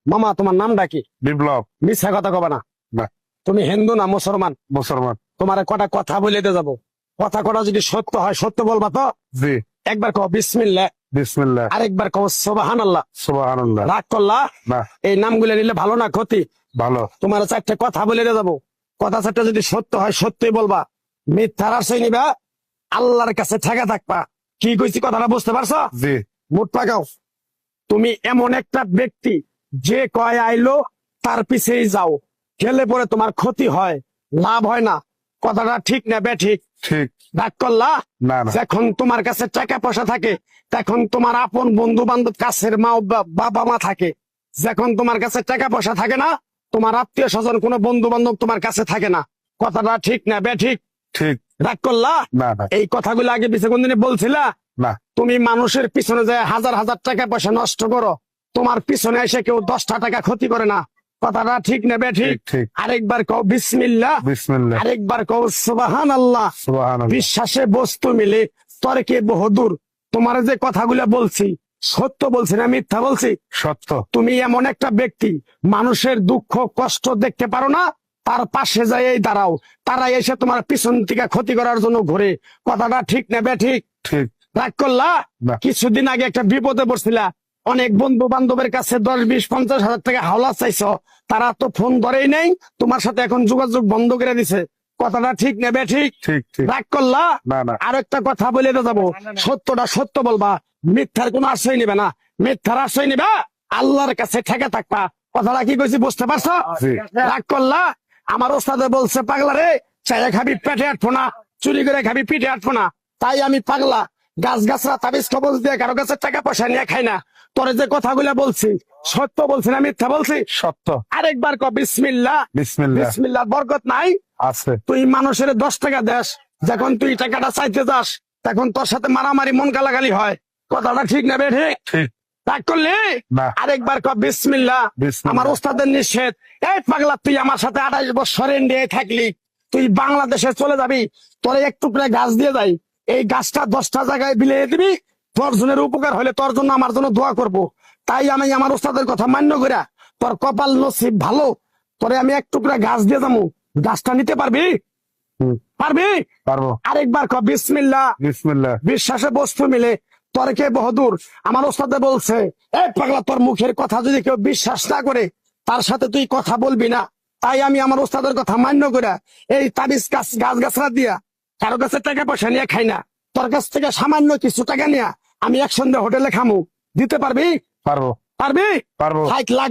মামা তোমার নামটা কি? বিপ্লব। মিথ্যা কথা কবা না। না। তুমি হিন্দু না মুসলমান? মুসলমান। তোমার কটা কথা বলে দিয়ে যাবো, কথা কটা যদি সত্য হয় সত্য বলবা তো? জি। একবার কও বিসমিল্লাহ, বিসমিল্লাহ, আরেকবার কও সুবহানাল্লাহ। সুবহানাল্লাহ। রাগ করলা? না, এই নামগুলো নিলে ভালো না ক্ষতি? ভালো। তোমার চারটে কথা বলে দিয়ে যাবো, কথা চারটা যদি সত্য হয় সত্যই বলবা, মিথ্যার আশ্রয় নিবা, আল্লাহর কাছে ঠেকা থাকবা। কি কইছি কথাটা বুঝতে পারছো? জি। মুঠ পাকাও। তুমি এমন একটা ব্যক্তি যে কয় আইলো তার পিছেই যাও, গেলে পরে তোমার ক্ষতি হয়, লাভ হয় না। কথাটা ঠিক না বেঠিক? ঠিক। রাগ করলা? না না। যখন তোমার কাছে টাকা পয়সা থাকে তখন তোমার আপন বন্ধু বান্ধব, কাছের মা বাবা মা থাকে। যখন তোমার কাছে টাকা পয়সা থাকে না, তোমার আত্মীয় স্বজন কোনো বন্ধু বান্ধব তোমার কাছে থাকে না। কথাটা ঠিক না বেঠিক? ঠিক। রাগ করলা? না না। এই কথাগুলো আগে পিছে কোনদিনে বলছিলা? না। তুমি মানুষের পিছনে যায় হাজার হাজার টাকা পয়সা নষ্ট করো, তোমার পিছনে এসে কেউ 10টা টাকা ক্ষতি করে না। কথাটা ঠিক না বেঠিক? ঠিক ঠিক। আরেকবার কও বিসমিল্লাহ, বিসমিল্লাহ, আরেকবার কও সুবহানাল্লাহ। সুবহানাল্লাহ। বিশ্বাসে বস্তু মিলে তর্কে বহুদূর। তোমার যে কথাগুলো বলছি সত্য বলছি না মিথ্যা বলছি? সত্য। তুমি এমন একটা ব্যক্তি, মানুষের দুঃখ কষ্ট দেখতে পারো না, তার পাশে যাই দাঁড়াও, তারা এসে তোমার পিছন থেকে ক্ষতি করার জন্য ঘুরে। কথাটা ঠিক না বেঠিক? ঠিক। রাগ করলা? না। কিছুদিন আগে একটা বিপদে পড়ছিলা, অনেক বন্ধু বান্ধবের কাছে 10, 20, 50 হাজার টাকা হাওলা চাইছো, তারা তো ফোন ধরেই নেই, তোমার সাথে এখন যোগাযোগ বন্ধ করে দিছে। কথাটা ঠিক না বেঠিক? ঠিক ঠিক। রাগ করলা? না না। আর একটা কথা বলে যাবো, সত্যটা সত্য বলবা, মিথ্যার কোনো আশ্রয় নিবে না। মিথ্যার আশ্রয় নিবা, আল্লাহর কাছে ঠেকে থাকবা। কথাটা কি কইছি বুঝতে পারছো? জি। রাগ করলা? আমার ওস্তাদে বলছে পাগলা রে, চাইয়া খাবি পেটে আটবো না, চুরি করে খাবি পিঠে আটবো না। তাই আমি পাগলা, গাছ গাছরা তাবিজ কবজ দিয়ে কারো কাছে টাকা পয়সা নিয়ে খাই না। তোরে যে কথাগুলো বলছি সত্য বলছি না মিথ্যা বলছি? সত্য। আরেকবার ক বিসমিল্লাহ। বিসমিল্লাহ। বিসমিল্লাহ বরকত নাই? আছে। তুই মানুষের 10 টাকা দেস, যখন তুই টাকাটা চাইতে যাস তখন তোর সাথে মারামারি মন গালাগালি হয়। কথাটা ঠিক না বেঠিক? ঠিক। রাগ করলি? না। আরেকবার ক বিসমিল্লাহ। বিসমিল্লাহ। আমার ওস্তাদের নিষেধ। এই পাগলা, তুই আমার সাথে 28 বছর ইন্ডিয়ায় থাকলি, তুই বাংলাদেশে চলে যাবি, তোর এক টুকরা গাছ দিয়ে যাই, এই গাছটা 10টা জায়গায় বিলিয়ে দিবি, তোর জনের উপকার হলে তোর জন্য আমার জন্য দোয়া করব। তাই আমি আমার ওস্তাদের কথা মান্য করিয়া, তোর কপাল নসিব ভালো, তোরে আমি এক টুকরা গাছ দিয়ে যাবো, গাছটা নিতে পারবি? পারবি? পারবো। আরেকবার ক বিসমিল্লাহ। বিসমিল্লাহ। বিশ্বাসে বস্তু মিলে তর্কে বহুদূর। আমার ওস্তাদে বলছে, এই পাগলা, তোর মুখের কথা যদি কেউ বিশ্বাস না করে তার সাথে তুই কথা বলবি না। তাই আমি আমার ওস্তাদের কথা মান্য করে এই তাবিজ গাছ গাছরা দিয়া কারো কাছে টাকা পয়সা নিয়ে খাই না। তোর কাছ থেকে সামান্য কিছু টাকা নিয়ে আমি একসঙ্গে হোটেলে খামু, দিতে পারবি? পারবো। পারবি? পারবো। 60 লাখ